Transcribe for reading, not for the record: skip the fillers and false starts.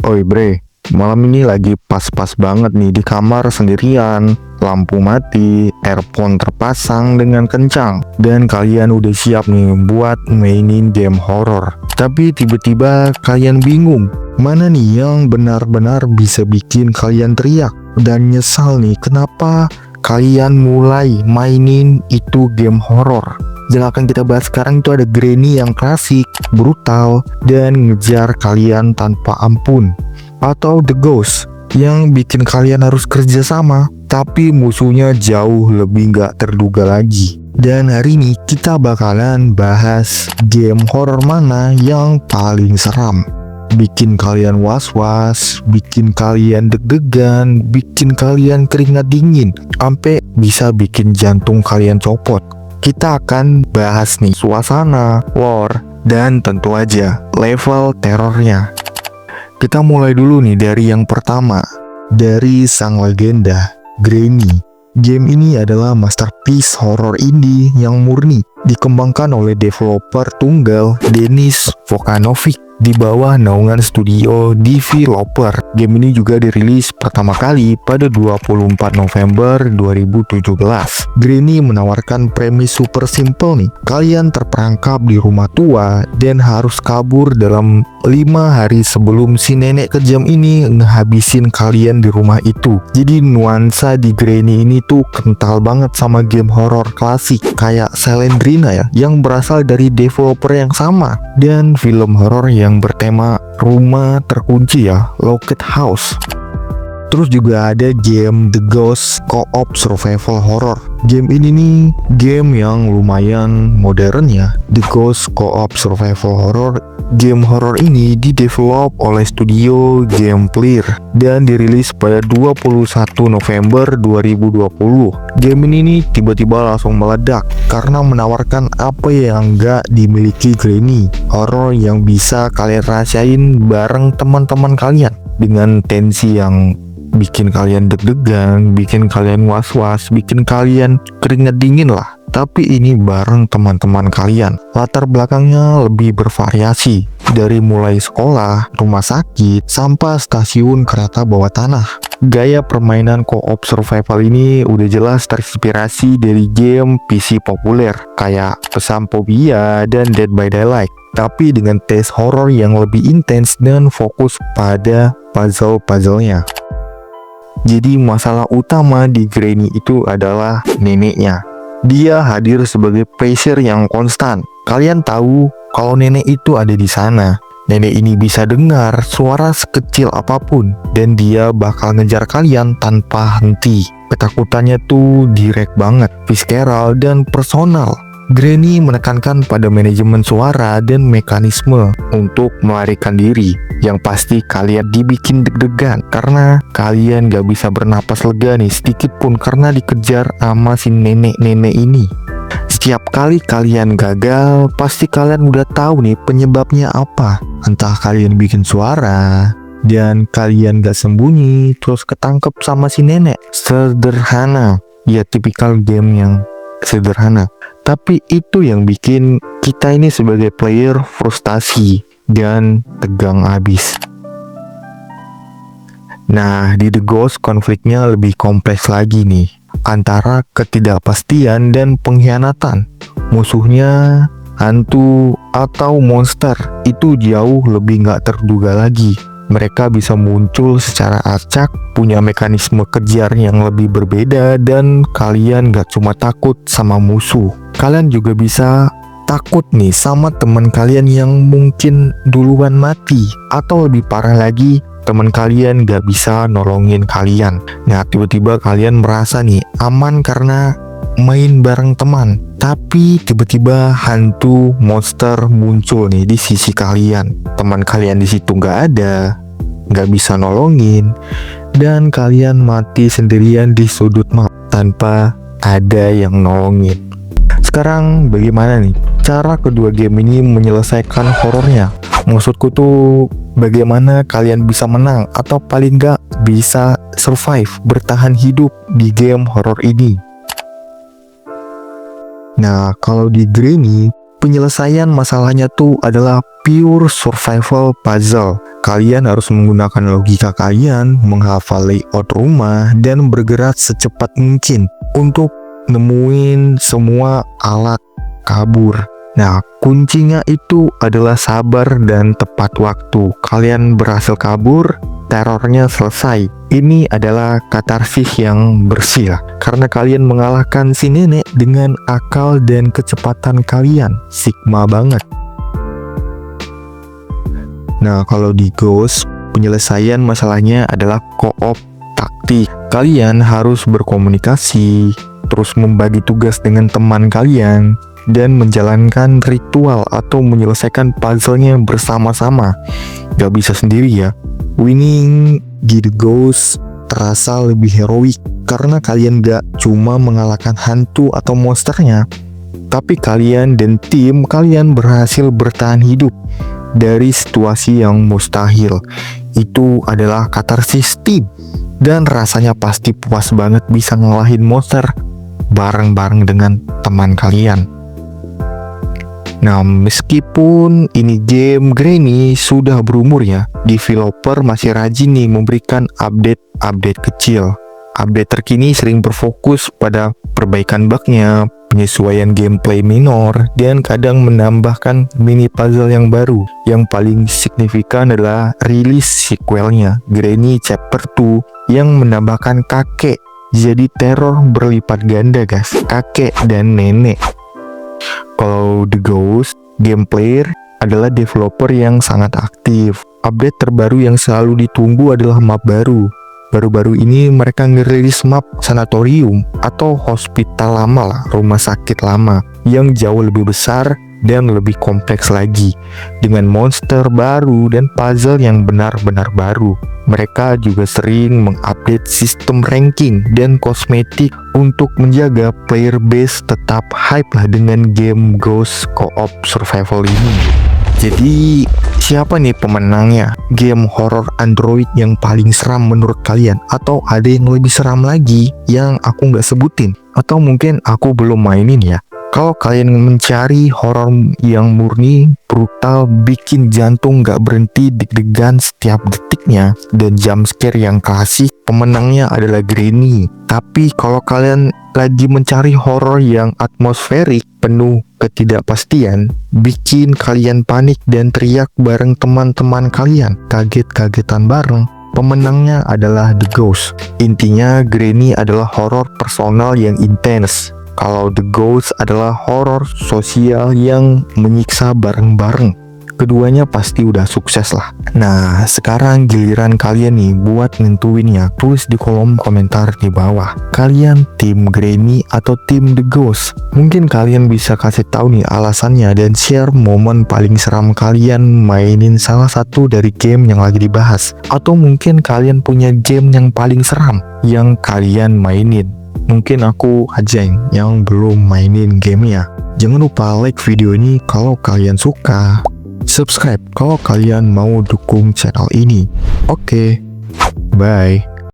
Oi bre, malam ini lagi pas-pas banget nih di kamar sendirian, lampu mati, earphone terpasang dengan kencang, dan kalian udah siap nih buat mainin game horor. Tapi tiba-tiba kalian bingung, mana nih yang benar-benar bisa bikin kalian teriak dan nyesal nih kenapa kalian mulai mainin itu game horor. Yang akan kita bahas sekarang itu ada Granny yang klasik, brutal, dan ngejar kalian tanpa ampun. Atau The Ghost yang bikin kalian harus kerja sama, tapi musuhnya jauh lebih nggak terduga lagi. Dan hari ini kita bakalan bahas game horor mana yang paling seram. Bikin kalian was-was, bikin kalian deg-degan, bikin kalian keringat dingin, sampai bisa bikin jantung kalian copot. Kita akan bahas nih suasana, lore, dan tentu aja level terornya. Kita mulai dulu nih dari yang pertama, dari sang legenda, Granny. Game ini adalah masterpiece horror indie yang murni dikembangkan oleh developer tunggal Denis Vukanovic di bawah naungan studio Developer. Game ini juga dirilis pertama kali pada 24 November 2017. Granny menawarkan premis super simple nih. Kalian terperangkap di rumah tua dan harus kabur dalam 5 hari sebelum si nenek kejam ini ngehabisin kalian di rumah itu. Jadi nuansa di Granny ini tuh kental banget sama game horror klasik kayak Slendrina ya, yang berasal dari developer yang sama, dan film horor yang bertema rumah terkunci ya, Locked House. Terus juga ada game The Ghost Co-op Survival Horror. Game ini nih game yang lumayan modern ya. The Ghost Co-op Survival Horror. Game horror ini didevelop oleh studio Gameplayer dan dirilis pada 21 November 2020. Game ini nih tiba-tiba langsung meledak karena menawarkan apa yang gak dimiliki Granny. Horror yang bisa kalian rasain bareng teman-teman kalian dengan tensi yang bikin kalian deg-degan, bikin kalian was-was, bikin kalian keringat dingin lah. Tapi ini bareng teman-teman kalian. Latar belakangnya lebih bervariasi, dari mulai sekolah, rumah sakit, sampai stasiun kereta bawah tanah. Gaya permainan co-op survival ini udah jelas terinspirasi dari game PC populer kayak Phasmophobia dan Dead by Daylight, tapi dengan taste horror yang lebih intens dan fokus pada puzzle-puzzlenya. Jadi masalah utama di Granny itu adalah neneknya. Dia hadir sebagai pressure yang konstan. Kalian tahu kalau nenek itu ada di sana. Nenek ini bisa dengar suara sekecil apapun dan dia bakal ngejar kalian tanpa henti. Ketakutannya tuh direct banget, visceral dan personal. Granny menekankan pada manajemen suara dan mekanisme untuk melarikan diri. Yang pasti kalian dibikin deg-degan karena kalian gak bisa bernapas lega nih sedikit pun karena dikejar sama si nenek-nenek ini. Setiap kali kalian gagal, pasti kalian udah tahu nih penyebabnya apa. Entah kalian bikin suara dan kalian gak sembunyi terus ketangkep sama si nenek. Sederhana, ya tipikal game yang sederhana. Tapi itu yang bikin kita ini sebagai player frustasi dan tegang abis. Nah, di The Ghost konfliknya lebih kompleks lagi nih, antara ketidakpastian dan pengkhianatan. Musuhnya, hantu atau monster, itu jauh lebih gak terduga lagi. Mereka bisa muncul secara acak, punya mekanisme kejar yang lebih berbeda, dan kalian gak cuma takut sama musuh, kalian juga bisa takut nih sama teman kalian yang mungkin duluan mati, atau lebih parah lagi, teman kalian gak bisa nolongin kalian. Nah, tiba-tiba kalian merasa nih aman karena main bareng teman, tapi tiba-tiba hantu monster muncul nih di sisi kalian. Teman kalian di situ gak ada, gak bisa nolongin, dan kalian mati sendirian di sudut map tanpa ada yang nolongin. Sekarang bagaimana nih cara kedua game ini menyelesaikan horornya? Maksudku tuh bagaimana kalian bisa menang atau paling gak bisa survive, bertahan hidup di game horor ini. Nah, kalau di Granny, Penyelesaian masalahnya tuh adalah pure survival puzzle. Kalian harus menggunakan logika kalian, menghafal layout rumah, dan bergerak secepat mungkin untuk nemuin semua alat kabur. Nah, kuncinya itu adalah sabar dan tepat waktu. Kalian berhasil kabur, terornya selesai. Ini adalah katarsis yang bersih lah, karena kalian mengalahkan si nenek dengan akal dan kecepatan kalian. Sigma banget. Nah, kalau di Ghost, penyelesaian masalahnya adalah co-op taktik. Kalian harus berkomunikasi, terus membagi tugas dengan teman kalian, dan menjalankan ritual atau menyelesaikan puzzle-nya bersama-sama. Gak bisa sendiri ya. Winning di The Ghost terasa lebih heroik karena kalian gak cuma mengalahkan hantu atau monsternya, tapi kalian dan tim kalian berhasil bertahan hidup dari situasi yang mustahil. Itu adalah katarsis tim, dan rasanya pasti puas banget bisa ngalahin monster bareng-bareng dengan teman kalian. Nah, meskipun ini game Granny sudah berumur ya, developer masih rajin nih memberikan update kecil. Update terkini sering berfokus pada perbaikan bugnya, penyesuaian gameplay minor, dan kadang menambahkan mini puzzle yang baru. Yang paling signifikan adalah rilis sequelnya, Granny Chapter 2, yang menambahkan kakek. Jadi teror berlipat ganda guys, kakek dan nenek. Kalau The Ghost, Gameplayer adalah developer yang sangat aktif. Update terbaru yang selalu ditunggu adalah map baru. Baru-baru ini mereka ngerilis map sanatorium atau hospital lama lah, rumah sakit lama, yang jauh lebih besar dan lebih kompleks lagi, dengan monster baru dan puzzle yang benar-benar baru. Mereka juga sering mengupdate sistem ranking dan kosmetik untuk menjaga player base tetap hype lah dengan game Ghost Co-op Survival ini. Jadi siapa nih pemenangnya? Game horror Android yang paling seram menurut kalian? Atau ada yang lebih seram lagi yang aku nggak sebutin? Atau mungkin aku belum mainin ya? Kalau kalian mencari horor yang murni, brutal, bikin jantung gak berhenti deg-degan setiap detiknya, dan jumpscare yang klasik, pemenangnya adalah Granny. Tapi kalau kalian lagi mencari horor yang atmosferik, penuh ketidakpastian, bikin kalian panik dan teriak bareng teman-teman kalian, kaget-kagetan bareng, pemenangnya adalah The Ghost. Intinya Granny adalah horor personal yang intens. Kalau The Ghost adalah horor sosial yang menyiksa bareng-bareng. Keduanya pasti udah sukses lah. Nah, sekarang giliran kalian nih buat nentuinnya. Tulis di kolom komentar di bawah. Kalian tim Granny atau tim The Ghost? Mungkin kalian bisa kasih tahu nih alasannya dan share momen paling seram kalian mainin salah satu dari game yang lagi dibahas. Atau mungkin kalian punya game yang paling seram yang kalian mainin. Mungkin aku aja yang belum mainin gamenya. Jangan lupa like video ini kalau kalian suka. Subscribe kalau kalian mau dukung channel ini. Oke, bye.